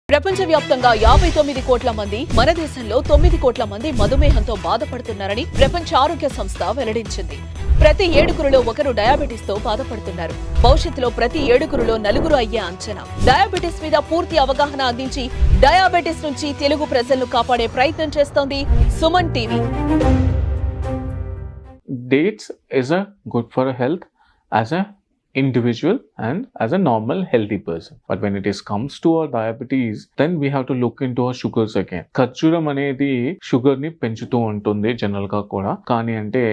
ప్రపంచవ్యాప్తంగా 59 కోట్ల మంది, మన దేశంలో 9 కోట్ల మంది మధుమేహంతో బాధపడుతున్నారని ప్రపంచ ఆరోగ్య సంస్థ వెల్లడించింది. ప్రతి 7గురిలో ఒకరు డయాబెటిస్ తో బాధపడుతున్నారు. భవిష్యత్తులో ప్రతి 7గురిలో 4 అయ్యే అంచనా. డయాబెటిస్ మీద పూర్తి అవగాహన అందించి డయాబెటిస్ నుంచి తెలుగు ప్రజలను కాపాడే ప్రయత్నం చేస్తోంది Suman TV. Dates is a good for health as a individual and as a normal healthy person, but when it comes to our diabetes, then we have to look into our sugars again. ఖర్జూరం అనేది sugar ని పెంచుతూ ఉంటుంది general గా కూడా. కానీ అంటే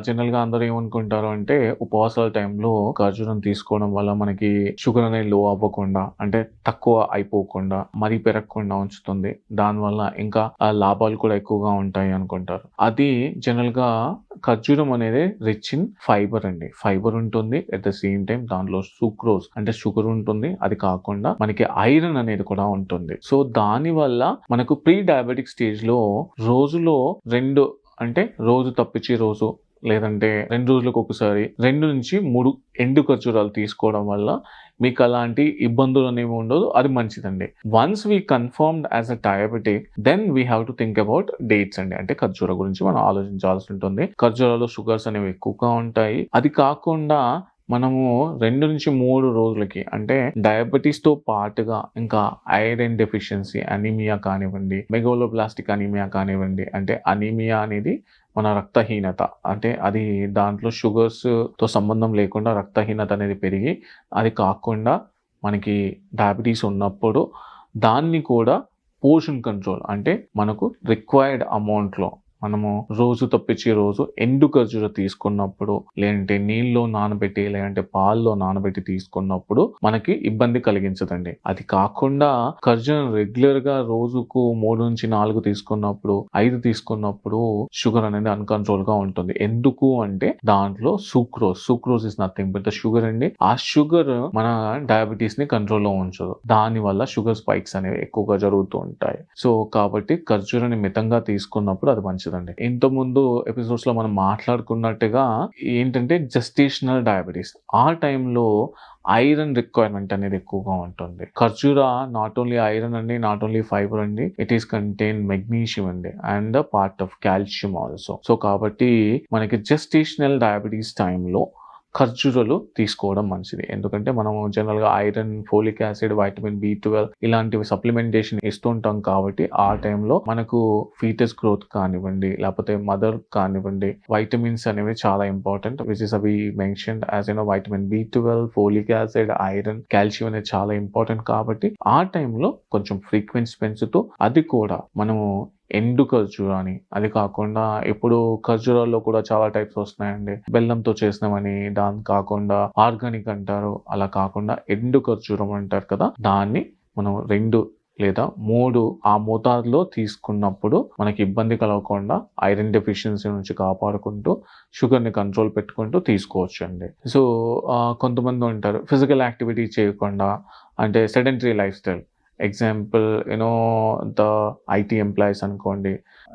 general గా అందరూ ఏమనుకుంటారు అంటే ఉపవాసాల టైంలో ఖర్జూరం తీసుకోవడం వల్ల మనకి షుగర్ అనేది లో అవ్వకుండా, అంటే తక్కువ అయిపోకుండా, మరీ పెరగకుండా ఉంచుతుంది. దానివల్ల ఇంకా లాభాలు కూడా ఎక్కువగా ఉంటాయి అనుకుంటారు. అది జనరల్ గా ఖర్జూరం అనేది రిచ్ ఇన్ ఫైబర్ అండి. ఫైబర్ ఉంటుంది, అట్ ద సేమ్ టైం దాంట్లో సుక్రోజ్ అంటే షుగర్ ఉంటుంది. అది కాకుండా మనకి ఐరన్ అనేది కూడా ఉంటుంది. సో దాని వల్ల మనకు ప్రీ డయాబెటిక్ స్టేజ్ లో రోజులో 2 అంటే రోజు తప్పించి రోజు, లేదంటే 2 రోజులకు ఒకసారి 2 నుంచి 3 ఎండు ఖర్జూరాలు తీసుకోవడం వల్ల మీకు అలాంటి ఇబ్బందులు అనేవి ఉండదు. అది మంచిదండి. Once we confirmed as a diabetic, then we have to think about dates అండి. అంటే ఖర్జూర గురించి మనం ఆలోచించాల్సి ఉంటుంది. ఖర్జూరాలో షుగర్స్ అనేవి ఎక్కువగా ఉంటాయి. అది కాకుండా మనము 2 నుంచి 3 రోజులకి, అంటే డయాబెటీస్ తో పాటుగా ఇంకా ఐరన్ డెఫిషియన్సీ, అనీమియా కానివ్వండి, మెగాలోబ్లాస్టిక్ అనీమియా కానివ్వండి, అంటే అనీమియా అనేది మన రక్తహీనత, అంటే అది దాంట్లో షుగర్స్ తో సంబంధం లేకుండా రక్తహీనత అనేది పెరిగి, అది కాకుండా మనకి డయాబెటీస్ ఉన్నప్పుడు దాన్ని కూడా పోర్షన్ కంట్రోల్, అంటే మనకు రిక్వైర్డ్ అమౌంట్లో మనము రోజు తప్పించి రోజు ఎండు ఖర్జూర తీసుకున్నప్పుడు, లేదంటే నీళ్ళలో నానబెట్టి, లేదంటే పాల్లో నానబెట్టి తీసుకున్నప్పుడు మనకి ఇబ్బంది కలిగించదండి. అది కాకుండా ఖర్జూరం రెగ్యులర్ గా రోజుకు 3 నుంచి 4 తీసుకున్నప్పుడు, 5 తీసుకున్నప్పుడు షుగర్ అనేది అన్కంట్రోల్ గా ఉంటుంది. ఎందుకు అంటే దాంట్లో sucrose is nothing but the sugar అండి. ఆ షుగర్ మన డయాబెటీస్ ని కంట్రోల్లో ఉంచదు. దాని వల్ల షుగర్ స్పైక్స్ అనేవి ఎక్కువగా జరుగుతూ ఉంటాయి. సో కాబట్టి ఖర్జూరాన్ని మితంగా తీసుకున్నప్పుడు అది మంచిది. ఇంత ముందు ఎపిసోడ్స్ లో మనం మాట్లాడుకున్నట్టుగా ఏంటంటే జెస్టేషనల్ డయాబెటీస్, ఆ టైంలో ఐరన్ రిక్వైర్మెంట్ అనేది ఎక్కువగా ఉంటుంది. ఖర్జూర నాట్ ఓన్లీ ఐరన్ అండి, నాట్ ఓన్లీ ఫైబర్ అండి, ఇట్ ఈస్ కంటైన్ మెగ్నీషియం అండి and part of calcium also. So కాబట్టి మనకి జెస్టేషనల్ డయాబెటీస్ టైంలో ఖర్జూరాలు తీసుకోవడం మంచిది. ఎందుకంటే మనము జనరల్గా iron, folic acid, vitamin B12 ఇలాంటివి సప్లిమెంటేషన్ ఇస్తుంటాం. కాబట్టి ఆ టైంలో మనకు ఫీటస్ గ్రోత్ కానివ్వండి, లేకపోతే మదర్ కానివ్వండి, వైటమిన్స్ అనేవి చాలా ఇంపార్టెంట్, విచ్ ఇస్ అవి mentioned as vitamin B12, folic acid, iron, calcium అనేది చాలా ఇంపార్టెంట్. కాబట్టి ఆ టైంలో కొంచెం ఫ్రీక్వెన్సీ పెంచుతూ, అది కూడా మనము ఎండు ఖర్జూరాని, అది కాకుండా ఇప్పుడు ఖర్జూరాల్లో కూడా చాలా టైప్స్ వస్తున్నాయండి. బెల్లంతో చేసినవని, దాని కాకుండా ఆర్గానిక్ అంటారు, అలా కాకుండా ఎండు ఖర్జూరం అంటారు కదా, దాన్ని మనం 2 లేదా 3 ఆ మోతాదులో తీసుకున్నప్పుడు మనకి ఇబ్బంది కలగకుండా ఐరన్ డెఫిషియన్సీ నుంచి కాపాడుకుంటూ షుగర్ని కంట్రోల్ పెట్టుకుంటూ తీసుకోవచ్చు అండి. సో కొంతమంది ఉంటారు ఫిజికల్ యాక్టివిటీ చేయకుండా, అంటే sedentary life style. Example the IT employees అనుకోండి,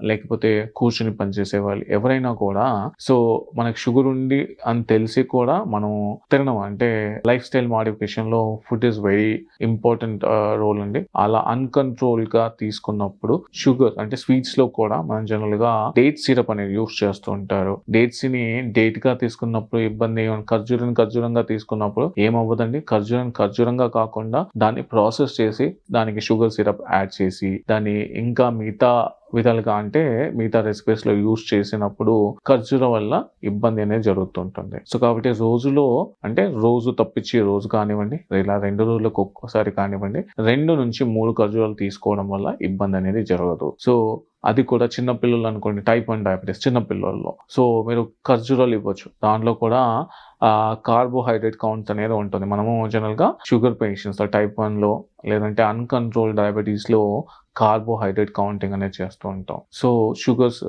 లేకపోతే కూర్చుని పనిచేసే వాళ్ళు ఎవరైనా కూడా, సో మనకు షుగర్ ఉంది అని తెలిసి కూడా మనం తినడం, అంటే లైఫ్ స్టైల్ మాడిఫికేషన్ లో food is very important role అండి. అలా అన్కంట్రోల్ గా తీసుకున్నప్పుడు షుగర్, అంటే స్వీట్స్ లో కూడా మనం జనరల్ గా డేట్ సిరప్ అనేది యూస్ చేస్తూ ఉంటారు. డేట్స్ ని డేట్ గా తీసుకున్నప్పుడు ఇబ్బంది, ఖర్జూరంగా తీసుకున్నప్పుడు ఏమవ్వదండి. ఖర్జూరంగా కాకుండా దాన్ని ప్రాసెస్ చేసి దానికి షుగర్ సిరప్ యాడ్ చేసి దాన్ని ఇంకా మిగతా విధాలుగా, అంటే మిగతా రెసిపీస్ లో యూస్ చేసినప్పుడు ఖర్జూరం వల్ల ఇబ్బంది అనేది జరుగుతుంటుంది. సో కాబట్టి రోజులో, అంటే రోజు తప్పించి రోజు కానివ్వండి, ఇలా 2 రోజులకు ఒక్కసారి కానివ్వండి, 2 నుంచి 3 ఖర్జూరాలు తీసుకోవడం వల్ల ఇబ్బంది అనేది జరగదు. సో అది కూడా చిన్నపిల్లలు అనుకోండి, టైప్ 1 డయాబెటీస్ చిన్నపిల్లల్లో, సో మీరు ఖర్జూరాలు ఇవ్వచ్చు. దాంట్లో కూడా కార్బోహైడ్రేట్ కౌంట్ అనేది ఉంటుంది. మనము జనరల్గా షుగర్ పేషెంట్స్ టైప్ 1లో, లేదంటే అన్కంట్రోల్ డయాబెటీస్లో కార్బోహైడ్రేట్ కౌంటింగ్ అనేది చేస్తూ ఉంటాం. సో షుగర్స్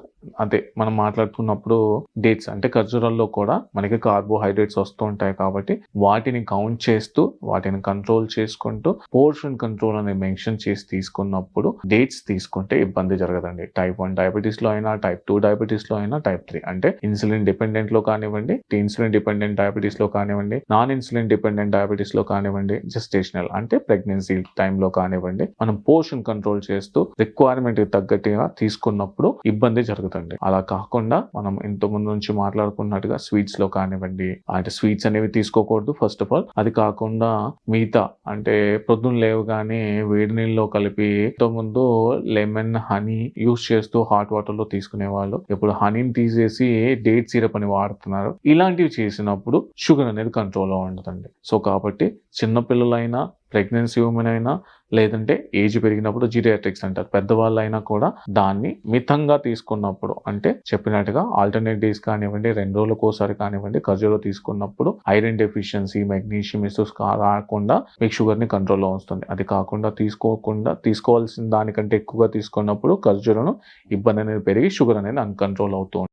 అదే మనం మాట్లాడుకున్నప్పుడు డేట్స్ అంటే ఖర్జూరాల్లో కూడా మనకి కార్బోహైడ్రేట్స్ వస్తూ ఉంటాయి కాబట్టి వాటిని కౌంట్ చేస్తూ వాటిని కంట్రోల్ చేసుకుంటూ పోర్షన్ కంట్రోల్ అనేది మెన్షన్ చేసి తీసుకున్నప్పుడు డేట్స్ తీసుకుంటే ఇబ్బంది జరగదండి. టైప్ 1 డయాబెటీస్ లో అయినా, టైప్ 2 డయాబెటీస్ లో అయినా, టైప్ 3 అంటే ఇన్సులిన్ డిపెండెంట్ లో కానివ్వండి, ఇన్సులిన్ డిపెండెంట్ డయాబెటీస్ లో కానివ్వండి, నాన్ ఇన్సులిన్ డిపెండెంట్ డయాబెటీస్ లో కానివ్వండి, జెస్టేషనల్ అంటే ప్రెగ్నెన్సీ టైంలో కానివ్వండి, మనం పోర్షన్ కంట్రోల్ చేస్తూ రిక్వైర్మెంట్ కి తగ్గట్టుగా తీసుకున్నప్పుడు ఇబ్బంది జరుగుతుంది. అలా కాకుండా మనం ఇంత ముందు నుంచి మాట్లాడుకున్నట్టుగా స్వీట్స్ లో కానివ్వండి, అంటే స్వీట్స్ అనేవి తీసుకోకూడదు ఫస్ట్ ఆఫ్ ఆల్. అది కాకుండా మిగతా అంటే పొద్దున్న లేవగానే వేడి నీళ్ళలో కలిపి ముందు లెమన్ హనీ యూస్ చేస్తూ హాట్ వాటర్ లో తీసుకునే వాళ్ళు ఇప్పుడు హనీని తీసేసి డేట్ సిరప్ అని వాడుతున్నారు. ఇలాంటివి చేసినప్పుడు షుగర్ అనేది కంట్రోల్ లో ఉండదండి. సో కాబట్టి చిన్నపిల్లలైనా, ప్రెగ్నెన్సీ ఉమెన్ అయినా, లేదంటే ఏజ్ పెరిగినప్పుడు జీరియాట్రిక్స్ అంటారు, పెద్దవాళ్ళైనా కూడా దాన్ని మితంగా తీసుకున్నప్పుడు అంటే చెప్పినట్టుగా ఆల్టర్నేట్ డేస్ కానివ్వండి, 2 రోజులకు ఒకసారి కానివ్వండి, ఖర్జూరం తీసుకున్నప్పుడు ఐరన్ డెఫిషియన్సీ, మెగ్నీషియం ఇష్యూస్ రాకుండా మీకు షుగర్ ని కంట్రోల్లో ఉంచుతుంది. అది కాకుండా తీసుకోవాల్సిన దానికంటే ఎక్కువగా తీసుకున్నప్పుడు ఖర్జూరం ఇబ్బంది అనేది పెరిగి షుగర్ అనేది అన్కంట్రోల్ అవుతుంది.